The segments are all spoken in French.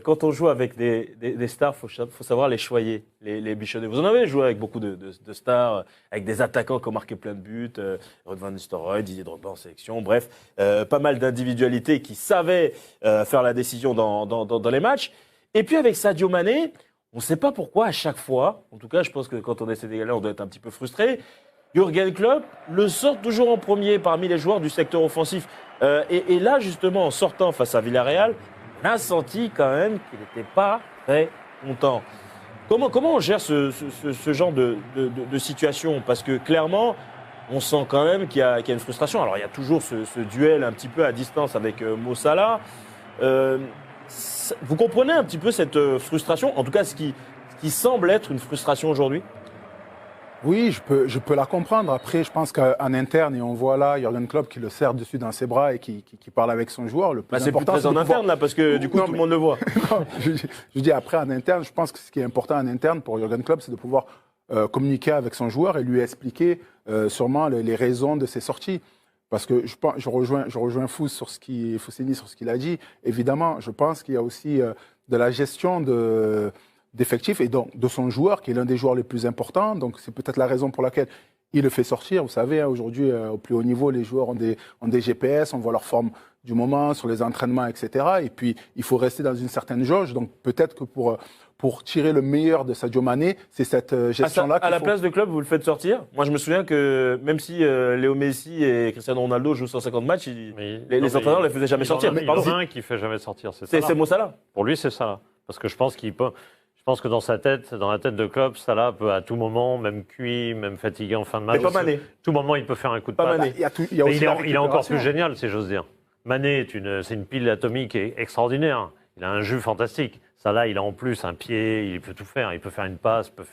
Quand on joue avec des stars, faut savoir les choyer, les bichonner. Vous en avez joué avec beaucoup de stars, avec des attaquants qui ont marqué plein de buts, Ruud van Nistelrooy, Didier Drogba en sélection, bref, pas mal d'individualités qui savaient faire la décision dans les matchs. Et puis avec Sadio Mané, on ne sait pas pourquoi à chaque fois, en tout cas je pense que quand on est sénégalais, on doit être un petit peu frustré, Jürgen Klopp le sort toujours en premier parmi les joueurs du secteur offensif. Et là justement, en sortant face à Villarreal, on a senti quand même qu'il n'était pas très content. Comment on gère ce genre de situation? Parce que clairement, on sent quand même qu'il y a une frustration. Alors il y a toujours ce duel un petit peu à distance avec Mo Salah. Vous comprenez un petit peu cette frustration? En tout cas, ce qui semble être une frustration aujourd'hui? Oui, je peux la comprendre. Après, je pense qu'en interne, et on voit là Jürgen Klopp qui le serre dessus dans ses bras et qui parle avec son joueur. Le plus c'est plus important, très en interne, là, parce que du coup, tout le monde le voit. Non, je dis après, en interne, je pense que ce qui est important en interne pour Jürgen Klopp, c'est de pouvoir communiquer avec son joueur et lui expliquer sûrement les raisons de ses sorties. Parce que je rejoins Fousseni sur ce qu'il a dit. Évidemment, je pense qu'il y a aussi de la gestion d'effectifs et donc de son joueur, qui est l'un des joueurs les plus importants. Donc, c'est peut-être la raison pour laquelle il le fait sortir. Vous savez, hein, aujourd'hui, au plus haut niveau, les joueurs ont des GPS, on voit leur forme du moment, sur les entraînements, etc. Et puis, il faut rester dans une certaine jauge. Donc, peut-être que pour tirer le meilleur de Sadio Mané, c'est cette gestion-là qu'il faut. À la place de club, vous le faites sortir. Moi, je me souviens que même si Léo Messi et Cristiano Ronaldo jouent 150 matchs, les entraîneurs ne les faisaient jamais sortir. Il y en a un qui ne fait jamais sortir, c'est Mo Salah. Pour lui, c'est Salah. Parce que je pense qu'il peut... Je pense que dans sa tête, dans la tête de Klopp, Salah peut à tout moment, même cuit, même fatigué en fin de match. Mais pas Mané. Tout moment, il peut faire un coup de pas patte. Mané. Il est encore plus génial, si j'ose dire. Mané, c'est une pile atomique extraordinaire. Il a un jus fantastique. Salah, il a en plus un pied, il peut tout faire. Il peut faire une passe, il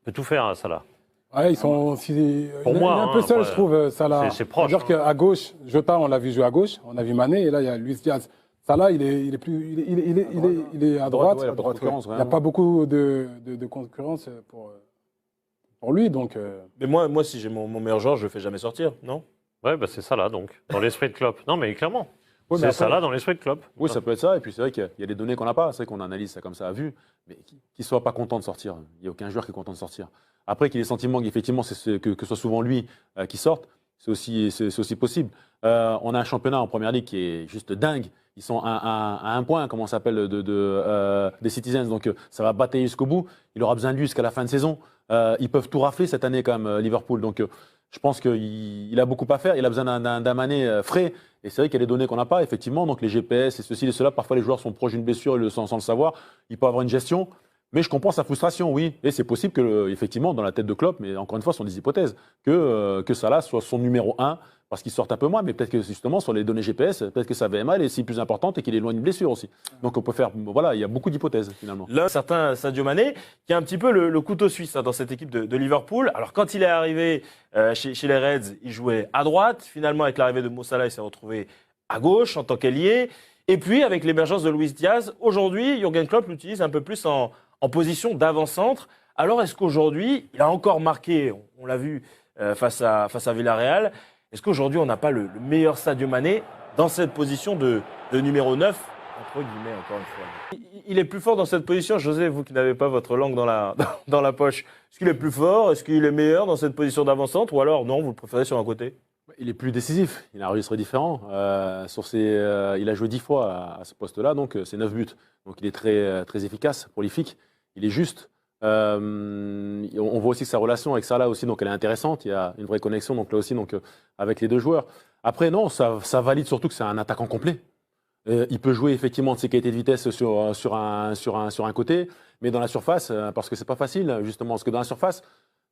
peut tout faire, Salah. Ouais, ils sont pour moi, il est un peu seul, je trouve, Salah. C'est proche. C'est-à-dire qu'à gauche, Jota, on l'a vu jouer à gauche, on a vu Mané, et là, il y a Luis Diaz. Salah, il est à droite. Il n'y a pas beaucoup de concurrence pour lui. Donc, Mais moi, si j'ai mon meilleur joueur, je ne le fais jamais sortir, non? Ouais, bah c'est Salah, donc, dans l'esprit de Klopp. Non, mais clairement. Oui, c'est Salah dans l'esprit de Klopp. Oui, ça peut être ça. Et puis c'est vrai qu'il y a des données qu'on n'a pas. C'est vrai qu'on analyse ça comme ça à vue. Mais qu'il ne soit pas content de sortir. Il n'y a aucun joueur qui est content de sortir. Après, qu'il ait le sentiment qu'effectivement, que ce soit souvent lui qui sorte, c'est aussi possible. On a un championnat en première ligue qui est juste dingue. Ils sont à un point, comment ça s'appelle, des Citizens. Donc ça va batailler jusqu'au bout. Il aura besoin de lui jusqu'à la fin de saison. Ils peuvent tout rafler cette année quand même, Liverpool. Donc je pense qu'il a beaucoup à faire. Il a besoin d'un Mané frais. Et c'est vrai qu'il y a des données qu'on n'a pas, effectivement. Donc les GPS et ceci et cela, parfois les joueurs sont proches d'une blessure sans le savoir. Il peut avoir une gestion. Mais je comprends sa frustration, oui. Et c'est possible que, effectivement, dans la tête de Klopp, mais encore une fois, ce sont des hypothèses, que Salah soit son numéro 1, parce qu'il sorte un peu moins, mais peut-être que justement, sur les données GPS, peut-être que sa VMA est si plus importante et qu'il est loin d'une blessure aussi. Donc on peut faire, voilà, il y a beaucoup d'hypothèses finalement. Là, certain Sadio Mané, qui a un petit peu le couteau suisse dans cette équipe de Liverpool. Alors quand il est arrivé chez les Reds, il jouait à droite. Finalement, avec l'arrivée de Mo Salah, il s'est retrouvé à gauche en tant qu'ailier. Et puis, avec l'émergence de Luis Diaz, aujourd'hui, Jürgen Klopp l'utilise un peu plus en position d'avant-centre. Alors, est-ce qu'aujourd'hui, il a encore marqué, on l'a vu face à Villarreal, est-ce qu'aujourd'hui, on n'a pas le meilleur Sadio Mané dans cette position de numéro 9, entre guillemets, encore une fois? Il est plus fort dans cette position, José, vous qui n'avez pas votre langue dans la poche. Est-ce qu'il est plus fort? Est-ce qu'il est meilleur dans cette position d'avant-centre? Ou alors, non, vous le préférez sur un côté? Il est plus décisif, il a un registre différent. Il a joué 10 fois à ce poste-là, donc c'est 9 buts. Donc il est très efficace, prolifique, il est juste. On voit aussi que sa relation avec Salah aussi, donc elle est intéressante. Il y a une vraie connexion, donc là aussi, avec les deux joueurs. Après, non, ça valide surtout que c'est un attaquant complet. Il peut jouer effectivement de ses qualités de vitesse sur un côté, mais dans la surface, parce que c'est pas facile, justement, parce que dans la surface,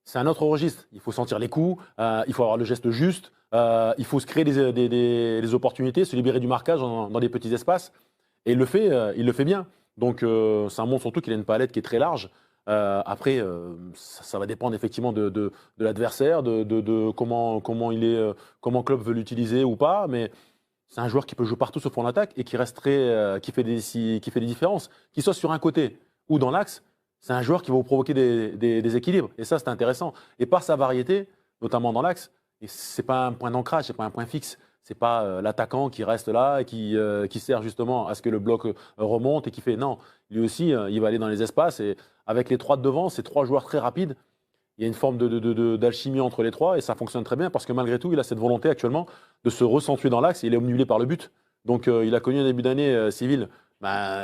c'est un autre registre. Il faut sentir les coups, il faut avoir le geste juste, il faut se créer des opportunités, se libérer du marquage dans des petits espaces. Et il le fait bien. Donc ça montre surtout qu'il a une palette qui est très large. Après, ça va dépendre effectivement de l'adversaire, de comment Klopp veut l'utiliser ou pas. Mais c'est un joueur qui peut jouer partout sauf en attaque et qui fait des différences. Qu'il soit sur un côté ou dans l'axe, c'est un joueur qui va vous provoquer des équilibres. Et ça, c'est intéressant. Et par sa variété, notamment dans l'axe, et c'est pas un point d'ancrage, c'est pas un point fixe. C'est pas l'attaquant qui reste là et qui sert justement à ce que le bloc remonte et qui fait. Non, lui aussi, il va aller dans les espaces. Et avec les 3 de devant, c'est 3 joueurs très rapides. Il y a une forme d'alchimie entre les 3 et ça fonctionne très bien parce que malgré tout, il a cette volonté actuellement de se recentrer dans l'axe. Il est omnibulé par le but. Donc, il a connu un début d'année civil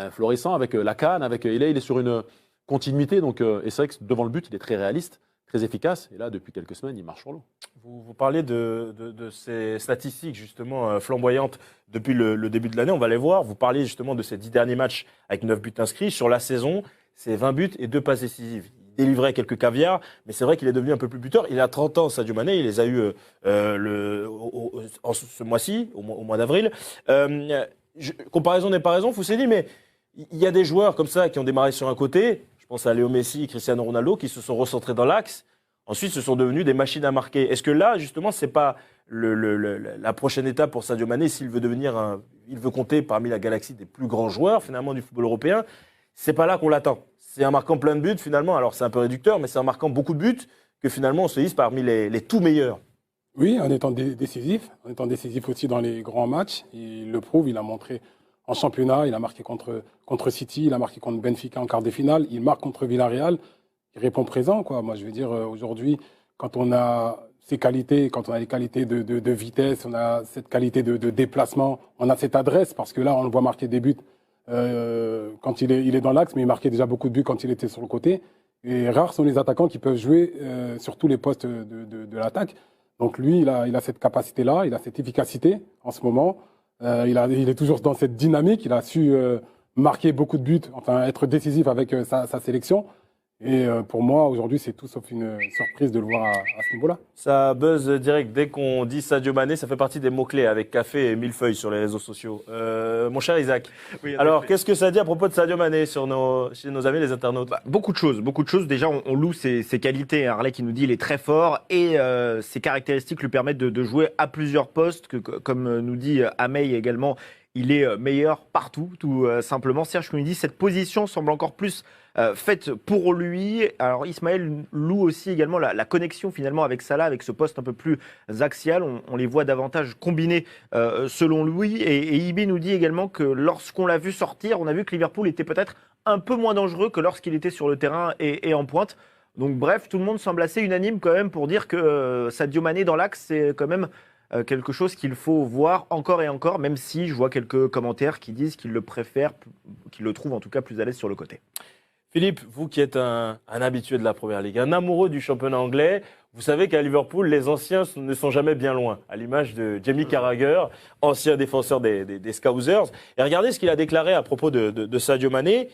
florissant avec la CAN. Et là, il est sur une continuité. Donc, et c'est vrai que devant le but, il est très réaliste, très efficace. Et là, depuis quelques semaines, il marche sur l'eau. Vous parlez de ces statistiques justement flamboyantes depuis le début de l'année, on va les voir. Vous parliez justement de ces 10 derniers matchs avec 9 buts inscrits. Sur la saison, c'est 20 buts et 2 passes décisives. Il délivrait quelques caviars, mais c'est vrai qu'il est devenu un peu plus buteur. Il a 30 ans, Sadio Mané, il les a eu ce mois-ci, au mois d'avril. Comparaison n'est pas raison, Fousseni, mais il y a des joueurs comme ça qui ont démarré sur un côté. Je pense à Léo Messi, Cristiano Ronaldo, qui se sont recentrés dans l'axe. Ensuite, ce sont devenus des machines à marquer. Est-ce que là, justement, c'est pas la prochaine étape pour Sadio Mané s'il veut il veut compter parmi la galaxie des plus grands joueurs finalement du football européen? C'est pas là qu'on l'attend. C'est en marquant plein de buts finalement. Alors c'est un peu réducteur, mais c'est en marquant beaucoup de buts que finalement on se hisse parmi les tout meilleurs. Oui, en étant décisif, aussi dans les grands matchs. Il le prouve, il a montré en championnat, il a marqué contre City, il a marqué contre Benfica en quart de finale, il marque contre Villarreal. Il répond présent, quoi. Moi, je veux dire, aujourd'hui, quand on a ces qualités, quand on a les qualités de vitesse, on a cette qualité de déplacement, on a cette adresse, parce que là, on le voit marquer des buts quand il est dans l'axe, mais il marquait déjà beaucoup de buts quand il était sur le côté. Et rares sont les attaquants qui peuvent jouer sur tous les postes de l'attaque. Donc lui, il a cette capacité-là, il a cette efficacité en ce moment. Il est toujours dans cette dynamique, il a su marquer beaucoup de buts, enfin être décisif avec sa sélection. Et pour moi, aujourd'hui, c'est tout sauf une surprise de le voir à ce niveau-là. Ça buzz direct. Dès qu'on dit Sadio Mané, ça fait partie des mots-clés avec café et millefeuille sur les réseaux sociaux. Mon cher Isaac, oui, alors qu'est-ce que ça dit à propos de Sadio Mané chez nos amis les internautes? Beaucoup de choses. Déjà, on loue ses qualités. Harley qui nous dit qu'il est très fort et ses caractéristiques lui permettent de jouer à plusieurs postes. Comme nous dit Amey également, il est meilleur partout, tout simplement. Serge qui nous dit cette position semble encore plus faite pour lui. Alors Ismaël loue aussi également la connexion finalement avec Salah, avec ce poste un peu plus axial. On les voit davantage combinés selon lui. Et IB nous dit également que lorsqu'on l'a vu sortir, on a vu que Liverpool était peut-être un peu moins dangereux que lorsqu'il était sur le terrain et en pointe. Donc bref, tout le monde semble assez unanime quand même pour dire que Sadio Mané dans l'axe, c'est quand même quelque chose qu'il faut voir encore et encore, même si je vois quelques commentaires qui disent qu'ils le préfèrent, qu'ils le trouvent en tout cas plus à l'aise sur le côté. Philippe, vous qui êtes un habitué de la Première Ligue, un amoureux du championnat anglais, vous savez qu'à Liverpool, les anciens ne sont jamais bien loin, à l'image de Jamie Carragher, ancien défenseur des Scousers. Et regardez ce qu'il a déclaré à propos de Sadio Mané.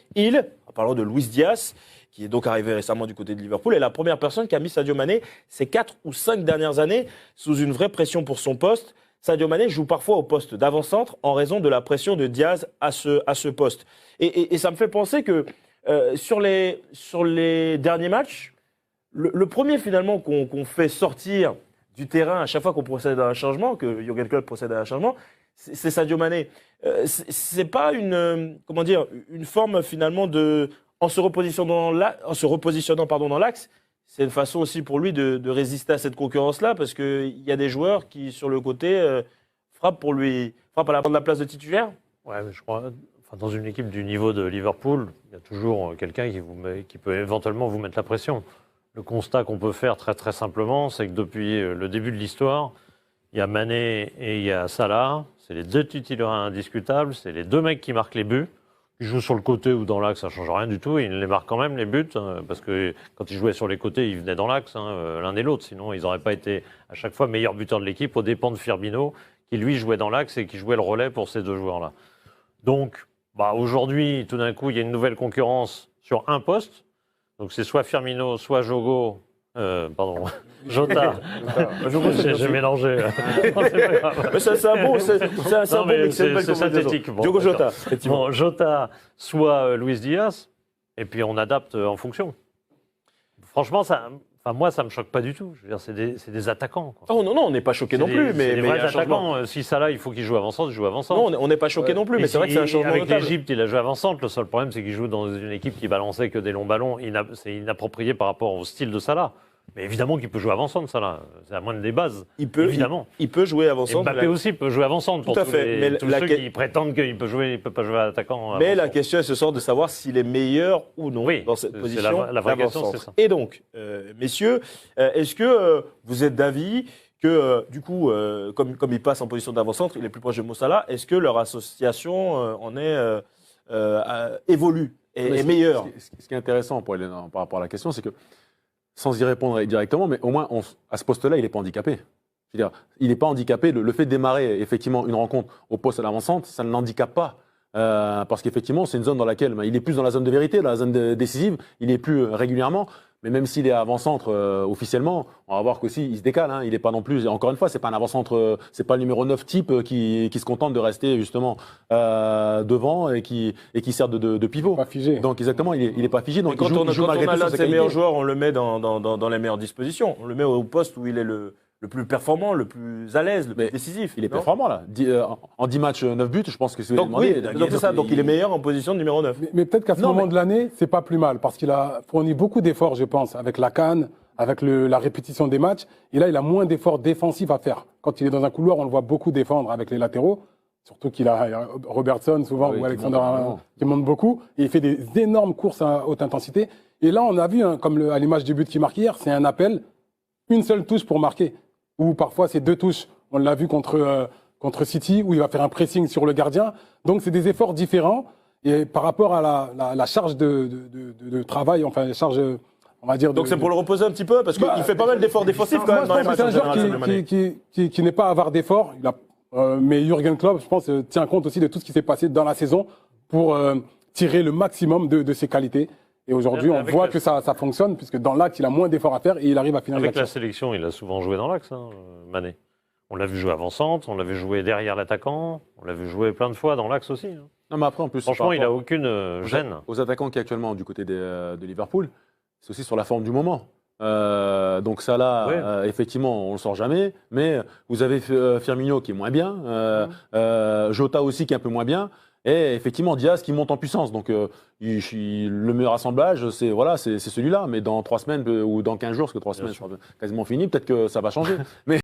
En parlant de Luis Diaz, qui est donc arrivé récemment du côté de Liverpool, est la première personne qui a mis Sadio Mané ces 4 ou 5 dernières années sous une vraie pression pour son poste. Sadio Mané joue parfois au poste d'avant-centre en raison de la pression de Diaz à ce poste. Et ça me fait penser que sur les derniers matchs, le premier finalement qu'on fait sortir du terrain à chaque fois qu'on procède à un changement, que Jürgen Klopp procède à un changement, c'est Sadio Mané. C'est pas une forme finalement en se repositionnant dans l'axe, c'est une façon aussi pour lui de résister à cette concurrence-là, parce qu'il y a des joueurs qui sur le côté frappent à la place de titulaire. Ouais, mais je crois. Dans une équipe du niveau de Liverpool, il y a toujours quelqu'un qui peut éventuellement vous mettre la pression. Le constat qu'on peut faire très très simplement, c'est que depuis le début de l'histoire, il y a Mané et il y a Salah. C'est les 2 titulaires indiscutables, c'est les 2 mecs qui marquent les buts. Ils jouent sur le côté ou dans l'axe, ça ne change rien du tout. Ils les marquent quand même, les buts, parce que quand ils jouaient sur les côtés, ils venaient dans l'axe, l'un et l'autre. Sinon, ils n'auraient pas été à chaque fois meilleurs buteurs de l'équipe, aux dépens de Firmino, qui lui jouait dans l'axe et qui jouait le relais pour ces 2 joueurs-là. Donc, aujourd'hui, tout d'un coup, il y a une nouvelle concurrence sur un poste. Donc, c'est soit Firmino, soit Jota. J'ai mélangé. Mais c'est un bon mix, c'est synthétique. Diogo Jota, effectivement. Jota, soit Luis Diaz, et puis on adapte en fonction. Franchement, moi, ça me choque pas du tout. Je veux dire, c'est des attaquants. Quoi. Oh non, on n'est pas choqué non plus. Mais des vrais attaquants. Si Salah, il faut qu'il joue avant-centre, il joue avant-centre. Non, on n'est pas choqué non plus, mais c'est vrai que c'est un changement avec notable. l'Égypte, il a joué avant-centre. Le seul problème, c'est qu'il joue dans une équipe qui balançait que des longs ballons. C'est inapproprié par rapport au style de Salah. Mais évidemment qu'il peut jouer avant-centre, ça là. C'est la moindre des bases. Évidemment. Il peut jouer Et avant-centre. Mbappé aussi peut jouer avant-centre pour Tout à tous, fait. Mais tous ceux qui prétendent qu'il peut jouer, il peut pas jouer attaquant. Mais la avant-centre. question est ce soir de savoir s'il est meilleur ou non Oui, dans cette c'est position. la vraie question, c'est ça. Et donc, messieurs, est-ce que vous êtes d'avis que, du coup, comme il passe en position d'avant-centre, il est plus proche de Mo Salah, est-ce que leur association évolue et est meilleure? Ce qui est intéressant par rapport à la question, c'est que, sans y répondre directement, mais au moins, à ce poste-là, il n'est pas handicapé. Je veux dire, il n'est pas handicapé. Le fait de démarrer effectivement une rencontre au poste à l'avant-centre, ça ne l'handicape pas. Parce qu'effectivement, c'est une zone dans laquelle il est plus dans la zone de vérité, dans la zone décisive, il est plus régulièrement. Mais même s'il est avant-centre officiellement, on va voir qu'aussi il se décale. Hein, il n'est pas non plus. Encore une fois, c'est pas un avant-centre, c'est pas le numéro 9 type qui se contente de rester justement devant et qui sert de pivot. Pas figé. Donc exactement, il est pas figé. Donc Quand il joue on malgré a tout l'un sur de ses ses meilleurs qualités. joueurs, on le met dans les meilleures dispositions. On le met au poste où il est le plus performant, le plus à l'aise, le plus décisif. Il est non performant là. En 10 matchs, 9 buts, je pense que c'est. Donc oui, donc c'est ça. Donc il est meilleur en position de numéro 9. Mais peut-être qu'à ce moment de l'année, c'est pas plus mal, parce qu'il a fourni beaucoup d'efforts, je pense, avec la CAN, avec la répétition des matchs. Et là, il a moins d'efforts défensifs à faire. Quand il est dans un couloir, on le voit beaucoup défendre avec les latéraux. Surtout qu'il a Robertson souvent Ah oui, ou qui Alexander monte qui monte beaucoup. Et il fait des énormes courses à haute intensité. Et là, on a vu, comme à l'image du but qu'il marque hier, c'est un appel, une seule touche pour marquer. Ou parfois, c'est 2 touches. On l'a vu contre City, où il va faire un pressing sur le gardien. Donc, c'est des efforts différents. Et par rapport à la charge de travail, enfin, la charge, on va dire... Donc c'est pour le reposer un petit peu, parce qu'il fait pas mal d'efforts défensifs quand même dans les Moi, matchs. je pense que c'est en un général, joueur Sadio Mané. qui n'est pas avare d'efforts. Mais Jürgen Klopp, je pense, tient compte aussi de tout ce qui s'est passé dans la saison pour tirer le maximum de ses qualités. Et aujourd'hui, on voit que ça fonctionne, puisque dans l'axe, il a moins d'efforts à faire et il arrive à finir Avec la l'action. sélection, il a souvent joué dans l'axe, Mané. On l'a vu jouer avant-centre, on l'a vu jouer derrière l'attaquant, on l'a vu jouer plein de fois dans l'axe aussi. Hein. Non, mais après, en plus, Franchement, par il n'a rapport aucune gêne. aux attaquants qui est actuellement du côté de Liverpool, c'est aussi sur la forme du moment. Donc ça là, Ouais. effectivement, on ne le sort jamais. Mais vous avez Firmino qui est moins bien, Jota aussi qui est un peu moins bien, et effectivement Diaz qui monte en puissance. Donc le meilleur assemblage, c'est celui-là. Mais dans 3 semaines ou dans 15 jours, parce que 3 semaines, c'est quasiment fini, peut-être que ça va changer. Mais